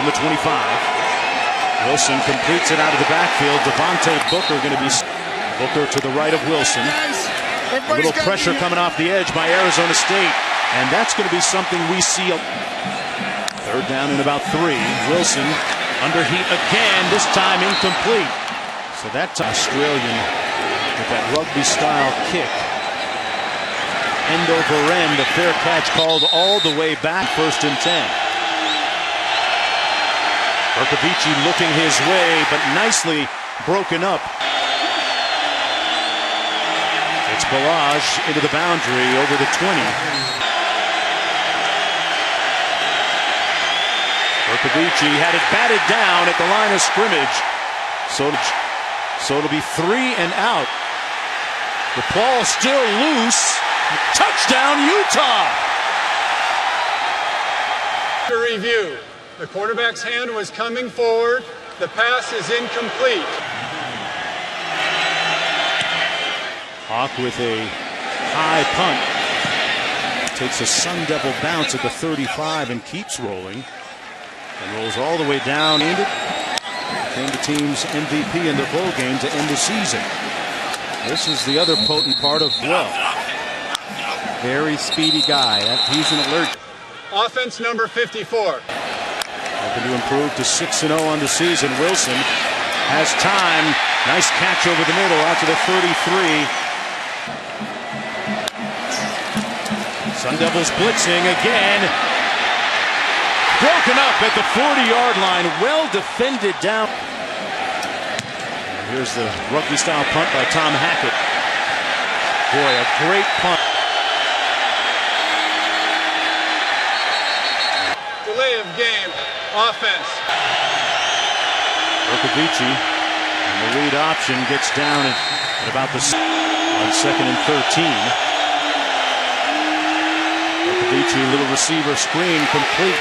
On the 25. Wilson completes it out of the backfield. Devontae Booker going to be Booker to the right of Wilson. A little pressure coming off the edge by Arizona State. And that's going to be something we see. Third down and about 3. Wilson under heat again, this time incomplete. So that's Australian with that rugby style kick. End over end, a fair catch called all the way back. 1st and 10. Urkavici looking his way, but nicely broken up. It's Balaj into the boundary over the 20. Urkavici had it batted down at the line of scrimmage. So it'll be 3 and out. The ball still loose. Touchdown, Utah! To review. The quarterback's hand was coming forward. The pass is incomplete. Hawk with a high punt. Takes a Sun Devil bounce at the 35 and keeps rolling. And rolls all the way down. Ended. Became the team's MVP in the bowl game to end the season. This is the other potent part of Very speedy guy. He's an alert. Offense number 54. Hoping to improve to 6-0 on the season. Wilson has time. Nice catch over the middle out to the 33. Sun Devils blitzing again. Broken up at the 40-yard line. Well defended down. And here's the rugby-style punt by Tom Hackett. Boy, a great punt. Delay of game. Offense. Urkavici, and the lead option gets down at about the on 2nd and 13. Urkavici, little receiver screen complete.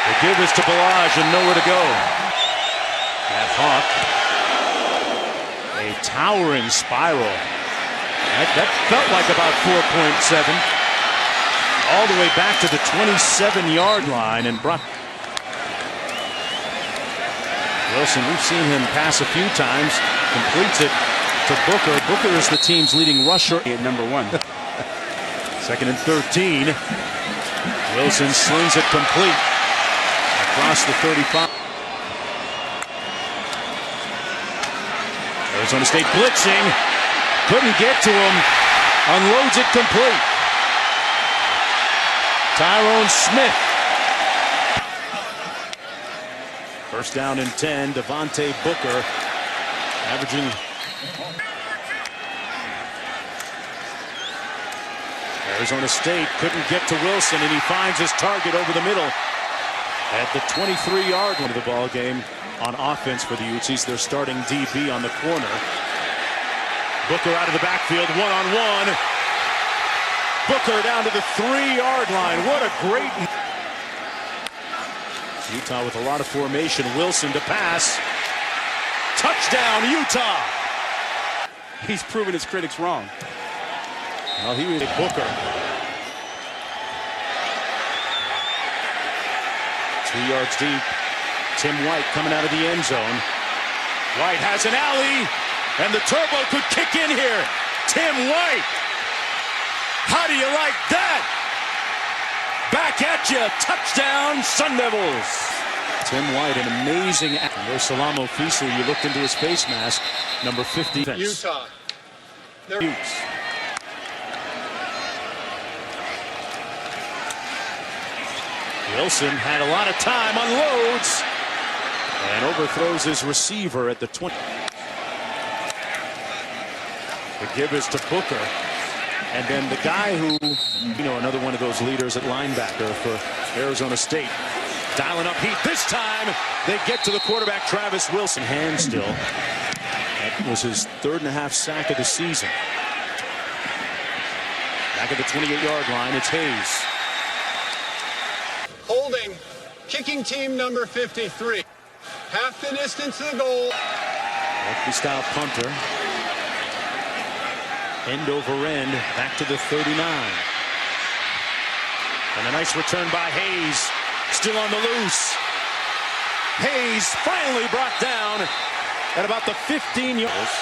The give is to Balaj and nowhere to go. Matt Hawk, a towering spiral. That felt like about 4.7. All the way back to the 27-yard line. And Wilson, we've seen him pass a few times. Completes it to Booker. Booker is the team's leading rusher at number 1. 2nd and 13. Wilson slings it complete across the 35. Arizona State blitzing. Couldn't get to him. Unloads it complete. Tyrone Smith. 1st down and 10. Devontae Booker averaging. Arizona State couldn't get to Wilson, and he finds his target over the middle at the 23-yard line of the ball game on offense for the Utes. They're starting DB on the corner. Booker out of the backfield, one-on-one. Booker down to the 3-yard line. What a great... Utah with a lot of formation. Wilson to pass. Touchdown, Utah! He's proven his critics wrong. Well, he was a Booker. 2 yards deep. Tim White coming out of the end zone. White has an alley. And the turbo could kick in here. Tim White. How do you like that? Back at you. Touchdown, Sun Devils. Tim White, an amazing. There's Salamo Feasley. You looked into his face mask. Number 50. Utah. Wilson had a lot of time. Unloads. And overthrows his receiver at the 20. The give is to Booker. And then the guy who, another one of those leaders at linebacker for Arizona State. Dialing up heat. This time, they get to the quarterback, Travis Wilson. Hand still. That was his 3.5 sack of the season. Back at the 28-yard line, it's Hayes. Holding. Kicking team number 53. Half the distance to the goal. Rugby-style punter. End over end, back to the 39. And a nice return by Hayes. Still on the loose. Hayes finally brought down at about the 15 yards.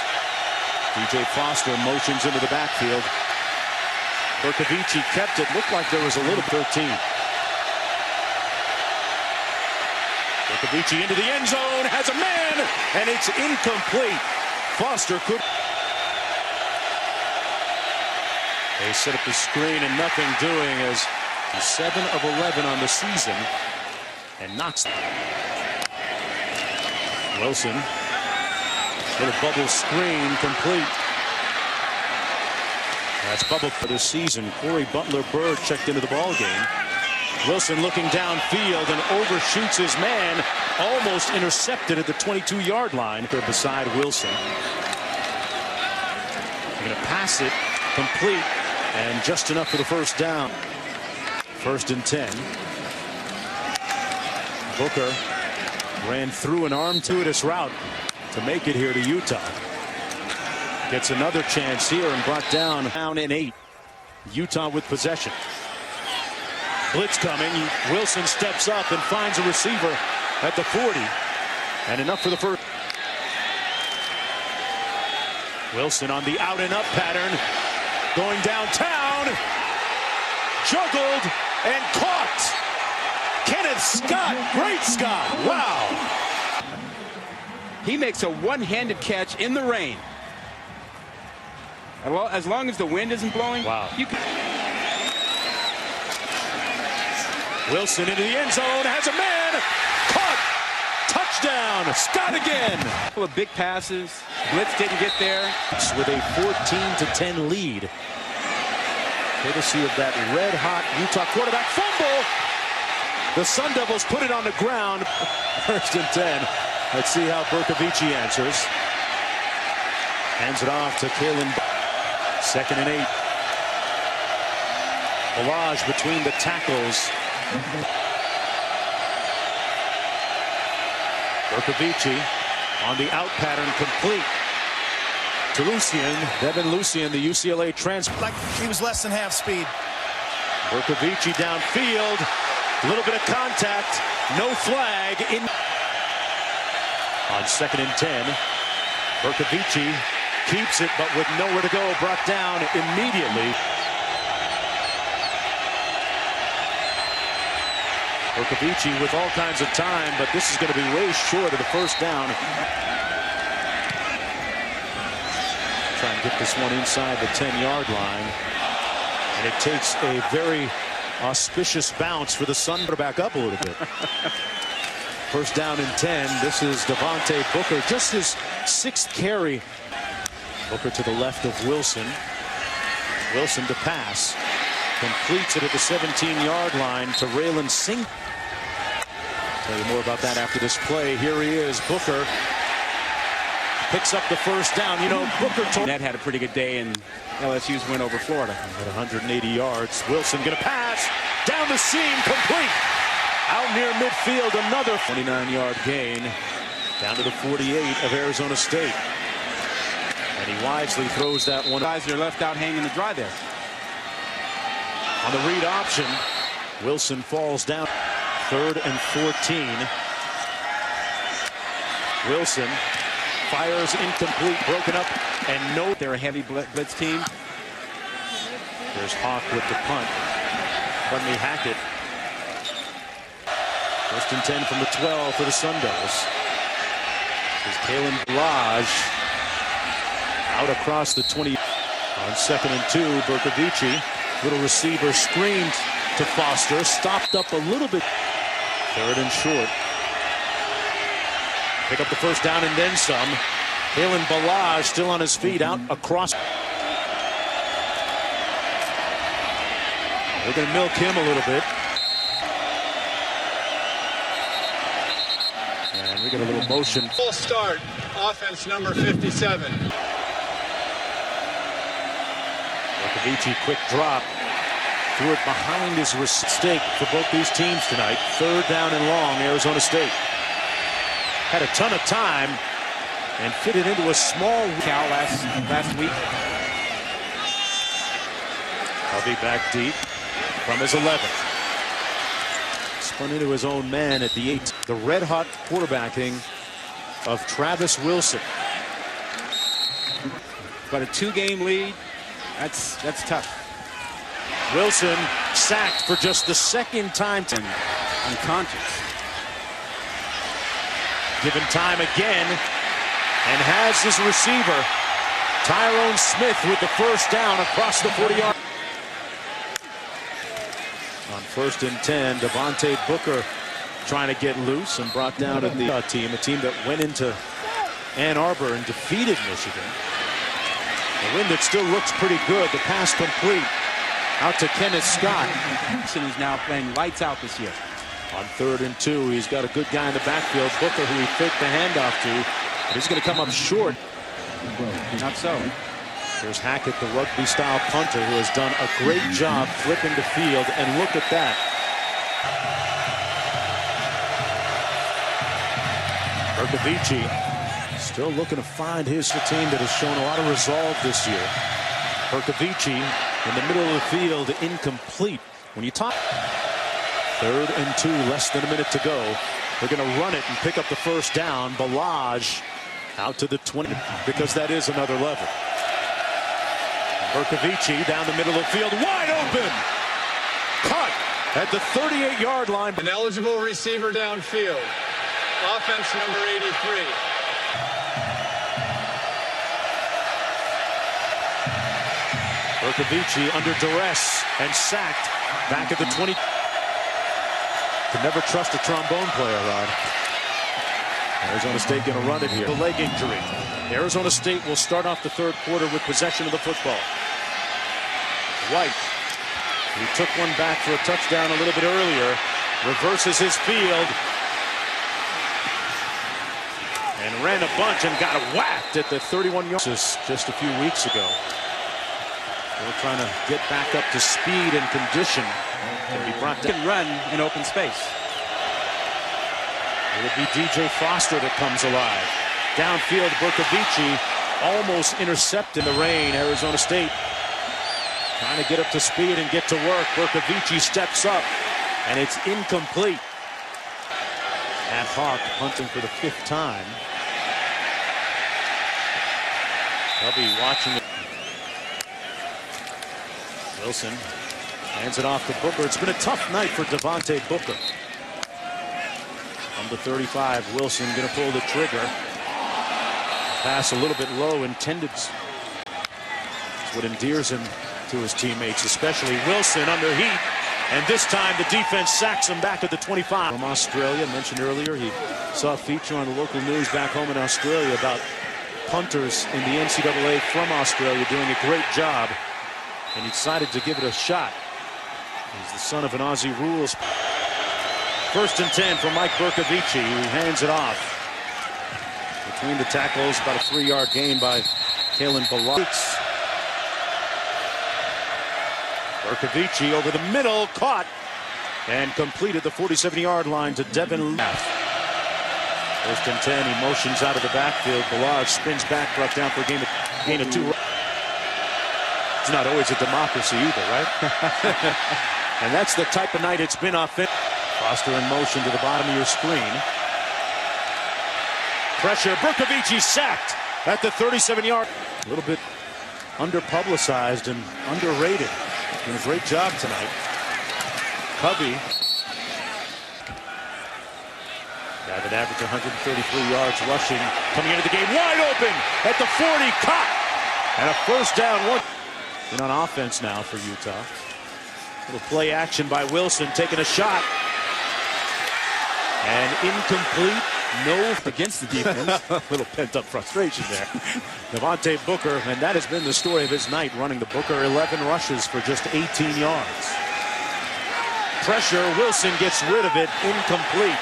DJ Foster motions into the backfield. Bercovici kept it. Looked like there was a little 13. Bercovici into the end zone. Has a man. And it's incomplete. Foster could. They set up the screen and nothing doing as 7 of 11 on the season and knocks. Wilson, little bubble screen complete. That's bubble for this season. Corey Butler-Bird checked into the ball game. Wilson looking downfield and overshoots his man, almost intercepted at the 22-yard line. They're beside Wilson. They're going to pass it complete and just enough for the first down. 1st and 10. Booker ran through an arm-to-itus route to make it here to Utah. Gets another chance here and brought down in 8. Utah with possession. Blitz coming. Wilson steps up and finds a receiver at the 40. And enough for the first. Wilson on the out-and-up pattern. Going downtown. Juggled and caught. Kenneth Scott. Great Scott. Wow. He makes a one-handed catch in the rain. As long as the wind isn't blowing, wow. You can. Wilson into the end zone, has a man, caught, touchdown, Scott again. A couple of big passes, blitz didn't get there. With a 14-10 lead. Courtesy of that red-hot Utah quarterback fumble. The Sun Devils put it on the ground. 1st and 10. Let's see how Bercovici answers. Hands it off to Kalen. 2nd and 8. Balaj between the tackles. Bercovici on the out pattern complete to Lucien. Devin Lucien, the UCLA transfer. Like he was less than half speed. Bercovici downfield. A little bit of contact. No flag in. On 2nd and 10. Bercovici keeps it, but with nowhere to go, brought down immediately. Bercovici with all kinds of time, but this is going to be way short of the first down. Try and get this one inside the 10-yard line. And it takes a very auspicious bounce for the Sun to back up a little bit. 1st down and 10. This is Devontae Booker, just his 6th carry. Booker to the left of Wilson. Wilson to pass. Completes it at the 17-yard line to Raylan Singh. Tell you more about that after this play. Here he is. Booker picks up the first down. You know, Booker told. Ned had a pretty good day in LSU's win over Florida. At 180 yards. Wilson going to pass. Down the seam. Complete. Out near midfield. Another 29-yard gain. Down to the 48 of Arizona State. And he wisely throws that one. Guys are left out hanging the dry there. On the read option, Wilson falls down. 3rd and 14. Wilson fires incomplete, broken up, and no. They're a heavy blitz team. There's Hawk with the punt. Pardon me, Hackett. 1st and 10 from the 12 for the Sun Devils. There's Kalen Balaj out across the 20. On 2nd and 2, Bercovici. Little receiver screened to Foster. Stopped up a little bit. 3rd and short. Pick up the first down and then some. Kalen Balaj still on his feet out across. We're going to milk him a little bit. And we get a little motion. Full start. Offense number 57. Bercovici, quick drop. Threw it behind his mistake for both these teams tonight. 3rd down and long, Arizona State. Had a ton of time and fit it into a small Cal last week. I'll be back deep from his 11th. Spun into his own man at the 8. The red-hot quarterbacking of Travis Wilson. But a 2-game lead, that's tough. Wilson sacked for just the second time. Unconscious. Given time again, and has his receiver, Tyrone Smith, with the first down across the 40-yard. On 1st and 10, Devontae Booker trying to get loose and brought down at the team, a team that went into Ann Arbor and defeated Michigan. A win that still looks pretty good. The pass complete out to Kenneth Scott. Wilson is now playing lights out this year. On 3rd and 2, he's got a good guy in the backfield, Booker, who he faked the handoff to. But he's going to come up short. Not so. There's Hackett, the rugby-style punter, who has done a great job flipping the field. And look at that. Bercovici still looking to find his team that has shown a lot of resolve this year. Bercovici in the middle of the field, incomplete. When you talk 3rd and 2, less than a minute to go. They're going to run it and pick up the first down. Balaj out to the 20, because that is another level. Bercovici down the middle of the field, wide open. Caught at the 38-yard line. An eligible receiver downfield. Offense number 83. Bercovici under duress and sacked back at the 20. Could never trust a trombone player, Rod. Arizona State going to run it here. The leg injury. Arizona State will start off the 3rd quarter with possession of the football. White, who took one back for a touchdown a little bit earlier, reverses his field and ran a bunch and got whacked at the 31-yard. Just a few weeks ago. Still trying to get back up to speed and condition. Can be brought down. Can run in open space. It'll be DJ Foster that comes alive. Downfield, Bercovici almost intercepted in the rain. Arizona State trying to get up to speed and get to work. Bercovici steps up, and it's incomplete. Matt Hawk punting for the 5th time. They'll be watching it. Wilson hands it off to Booker. It's been a tough night for Devontae Booker. Number 35, Wilson going to pull the trigger. Pass a little bit low, intended. It's what endears him to his teammates, especially Wilson under heat. And this time the defense sacks him back at the 25. From Australia, mentioned earlier, he saw a feature on the local news back home in Australia about punters in the NCAA from Australia doing a great job. And he decided to give it a shot. He's the son of an Aussie rules. 1st and 10 for Mike Bercovici, who hands it off. Between the tackles, about a 3-yard gain by Kalen Balaj. Bercovici over the middle, caught and completed the 47-yard line to Devin Leff. 1st and 10, he motions out of the backfield. Balaj spins back, brought down for a gain of 2. It's not always a democracy either, right? And that's the type of night it's been offensively. Foster in motion to the bottom of your screen. Pressure, Bercovici sacked at the 37-yard. A little bit under-publicized and underrated. Doing a great job tonight. Covey. Guy that averaged 133 yards rushing. Coming into the game wide open at the 40. Caught. And a first down. And on offense now for Utah. Little play action by Wilson, taking a shot. And incomplete. No against the defense. A little pent-up frustration there. Devontae Booker, and that has been the story of his night, running the Booker 11 rushes for just 18 yards. Pressure, Wilson gets rid of it, incomplete.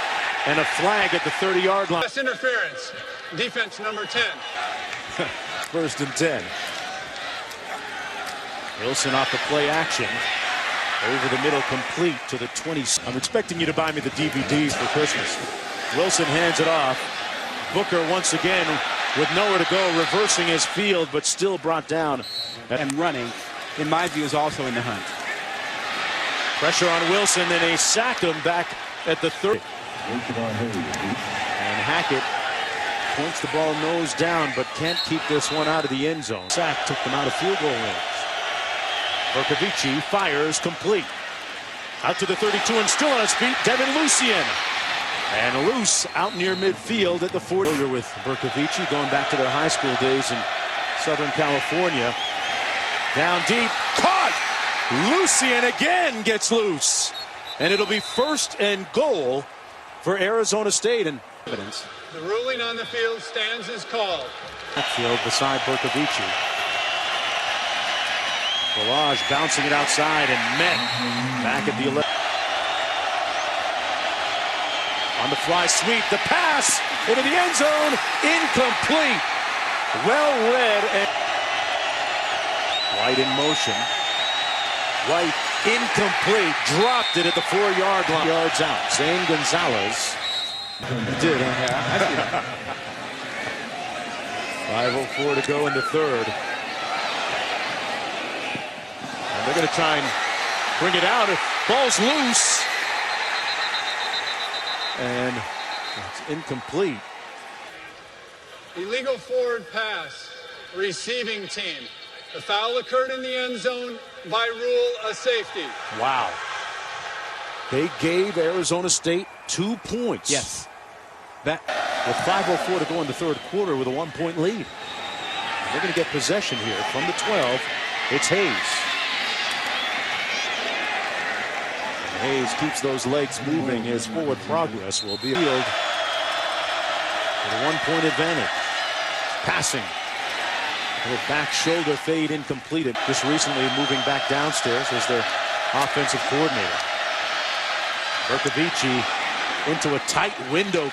And a flag at the 30-yard line. Pass interference, defense number 10. 1st and 10. Wilson off the play action. Over the middle, complete to the 20. I'm expecting you to buy me the DVDs for Christmas. Wilson hands it off. Booker once again with nowhere to go, reversing his field, but still brought down. And running, in my view, is also in the hunt. Pressure on Wilson, and they sack him back at the 30. And Hackett points the ball nose down, but can't keep this one out of the end zone. Sack took them out of field goal range. Berkovici fires complete. Out to the 32 and still on his feet, Devin Lucien. And loose out near midfield at the 40. With Berkovici going back to their high school days in Southern California. Down deep, caught! Lucien again gets loose. And it'll be 1st and goal for Arizona State. And evidence. The ruling on the field stands as called. Backfield beside Berkovici. Balaj bouncing it outside and met back at the 11. On the fly sweep, the pass into the end zone, incomplete. Well read and White in motion. White incomplete, dropped it at the 4-yard line. Yards out. Zane Gonzalez. Did, huh? Yeah, I see that. 5:04 to go in the 3rd. And they're going to try and bring it out. Ball's loose. And it's incomplete. Illegal forward pass, receiving team. The foul occurred in the end zone, by rule a safety. Wow. They gave Arizona State 2 points. Yes. That with 5:04 to go in the 3rd quarter with a 1-point lead. They're going to get possession here from the 12. It's Hayes. And Hayes keeps those legs moving. His forward progress will be field with a 1-point advantage. Passing. A little back shoulder fade incomplete. Just recently moving back downstairs as their offensive coordinator. Berkovici into a tight window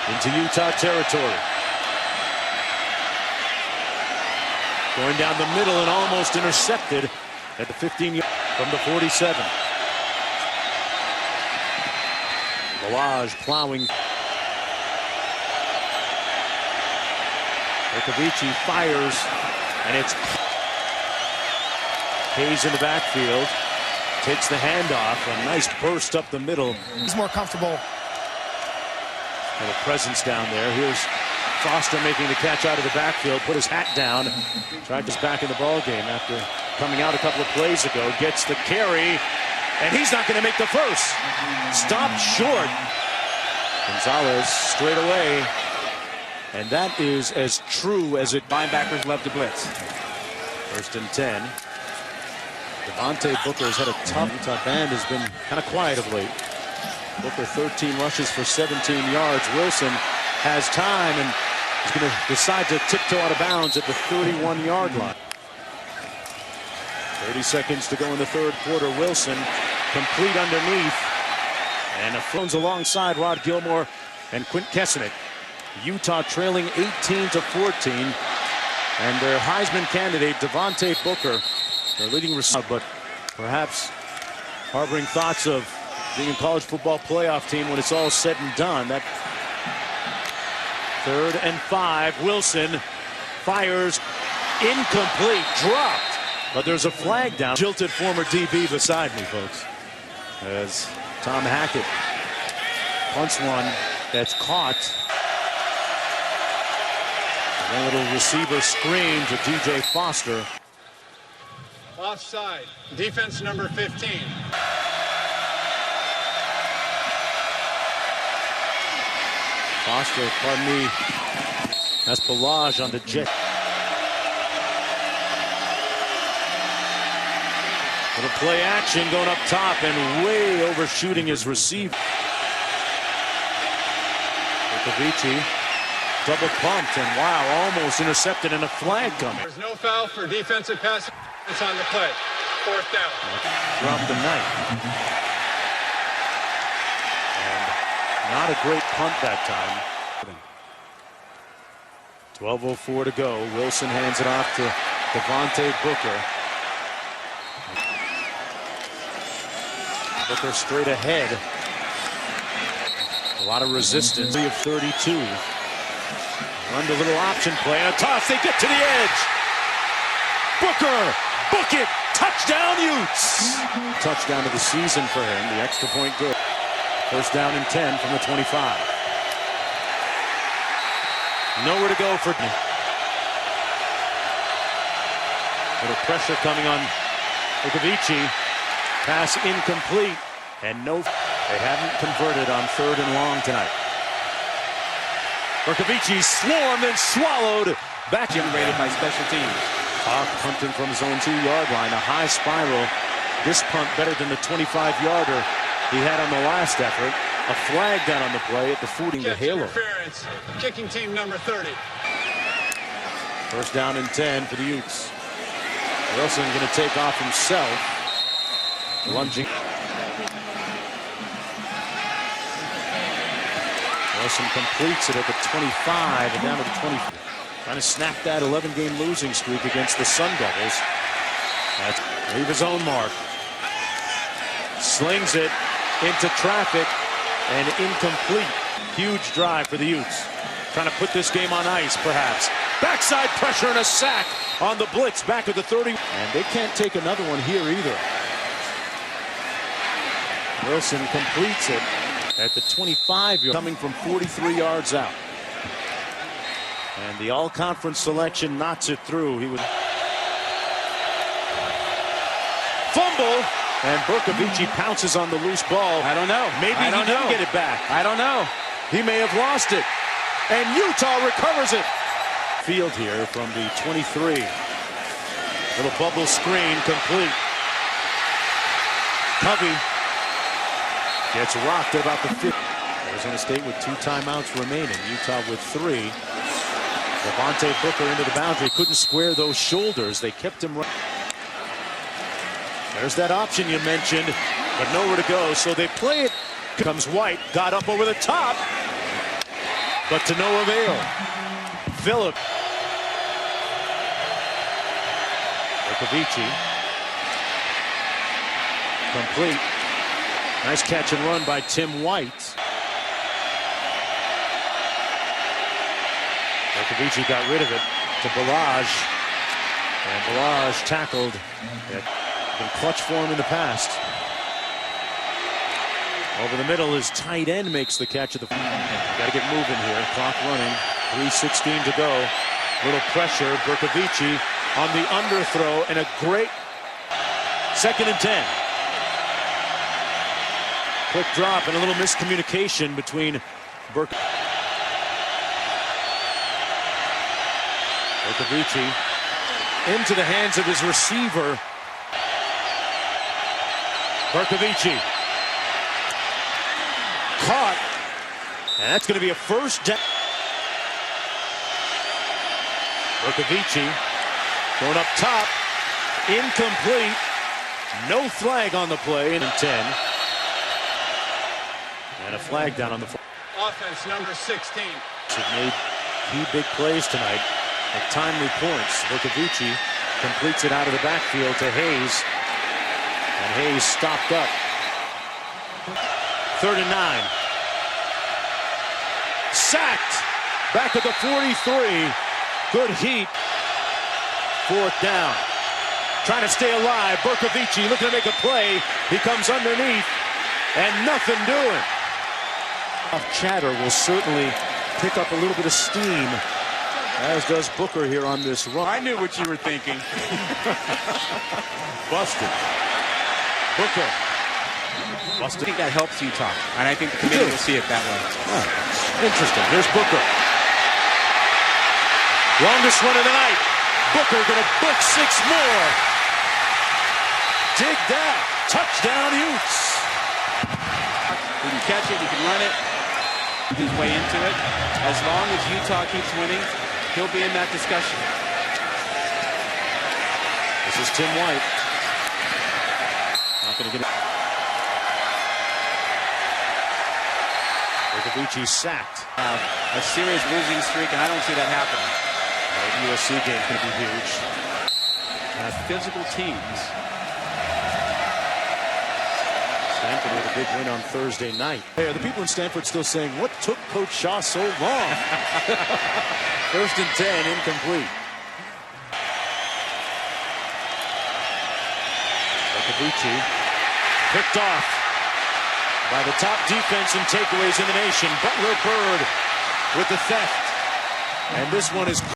into Utah territory. Going down the middle and almost intercepted at the 15 from the 47. Balaj plowing. Berkovici fires, and it's Hayes in the backfield. Takes the handoff. A nice burst up the middle. He's more comfortable. A little presence down there. Here's Foster making the catch out of the backfield. Put his hat down. Tried to back in the ball game after coming out a couple of plays ago. Gets the carry, and he's not going to make the first. Stopped short. Gonzalez straight away. And that is as true as it. Linebackers love to blitz. 1st and 10. Devontae Booker has had a tough. Utah band has been kind of quiet of late. Booker 13 rushes for 17 yards. Wilson has time and is going to decide to tiptoe out of bounds at the 31-yard line. 30 seconds to go in the 3rd quarter. Wilson complete underneath. And a phones alongside Rod Gilmore and Quint Kessenich. Utah trailing 18-14. And their Heisman candidate, Devontae Booker, their leading receiver, but perhaps harboring thoughts of being a college football playoff team when it's all said and done. That 3rd and 5. Wilson fires incomplete, dropped, but there's a flag down. Jilted former DB beside me, folks, as Tom Hackett punts one that's caught. And a little receiver screen to DJ Foster. Offside, defense number 15. Foster, pardon me, that's Balaj on the jet. Little play action going up top and way overshooting his receiver. Berkovici double pumped and wow, almost intercepted and a flag coming. There's no foul for defensive pass. It's on the play. 4th down. Drop the knife. And not a great punt that time. 12:04 to go. Wilson hands it off to Devontae Booker. Booker straight ahead. A lot of resistance. Of 32. Run the little option play. A toss. They get to the edge. Booker. Book it. Touchdown Utes. Touchdown of the season for him. The extra point good. First down and 10 from the 25. Nowhere to go for... Little pressure coming on Vukovici. Pass incomplete. And no... They haven't converted on 3rd and long tonight. Vukovici swarmed and swallowed. Back Generated by special teams. Hawk punting from his own 2-yard line. A high spiral. This punt better than the 25-yarder he had on the last effort. A flag down on the play at the 40. The halo. Interference. Kicking team number 30. First down and 10 for the Utes. Wilson going to take off himself. Lunging. Wilson completes it at the 25 and down to the 20. Trying to snap that 11-game losing streak against the Sun Devils. Leave his own mark. Slings it into traffic and incomplete. Huge drive for the Utes. Trying to put this game on ice, perhaps. Backside pressure and a sack on the blitz back at the 30. And they can't take another one here either. Wilson completes it at the 25, coming from 43 yards out. And the all-conference selection knots it through. He would fumble, and Vukovici pounces on the loose ball. I don't know. Maybe he didn't get it back. I don't know. He may have lost it. And Utah recovers it. Field here from the 23. Little bubble screen complete. Covey gets rocked at about the 50. Arizona State with 2 timeouts remaining. Utah with 3. Devontae Booker into the boundary. Couldn't square those shoulders. They kept him right. There's that option you mentioned, but nowhere to go. So they play it. Comes White. Got up over the top, but to no avail. Phillip. Vukovici. Complete. Nice catch and run by Tim White. Vukovici got rid of it to Balaj. And Balaj tackled. Been clutch for him in the past. Over the middle, his tight end makes the catch of the... Got to get moving here. Clock running. 3:16 to go. Little pressure. Vukovici on the underthrow and a great 2nd and 10. Quick drop and a little miscommunication between Vukovici into the hands of his receiver. Vukovici caught, and that's going to be a first down. Vukovici going up top, incomplete, no flag on the play, and 10. And a flag down on the offense number 16. Have made key big plays tonight at timely points. Vukovici completes it out of the backfield to Hayes. And Hayes stopped up. 3rd and 9. Sacked. Back at the 43. Good heat. 4th down. Trying to stay alive. Vukovici looking to make a play. He comes underneath. And nothing doing. Chatter will certainly pick up a little bit of steam, as does Booker here on this run. I knew what you were thinking. Busted. Booker. Busted. I think that helps Utah, and I think the committee will see it that way. Oh, interesting. Here's Booker. Longest run of the night. Booker going to book 6 more. Dig that. Touchdown, Utes. He can catch it, he can run it, his way into it. As long as Utah keeps winning, he'll be in that discussion. This is Tim White. Not going to get it. Vukovici sacked. A serious losing streak, and I don't see that happening. The USC game is going to be huge. Physical teams. Stanford with a big win on Thursday night. Hey, are the people in Stanford still saying, what took Coach Shaw so long? 1st and 10, incomplete. Vukovici picked off. by the top defense and takeaways in the nation. Butler Bird with the theft. And this one is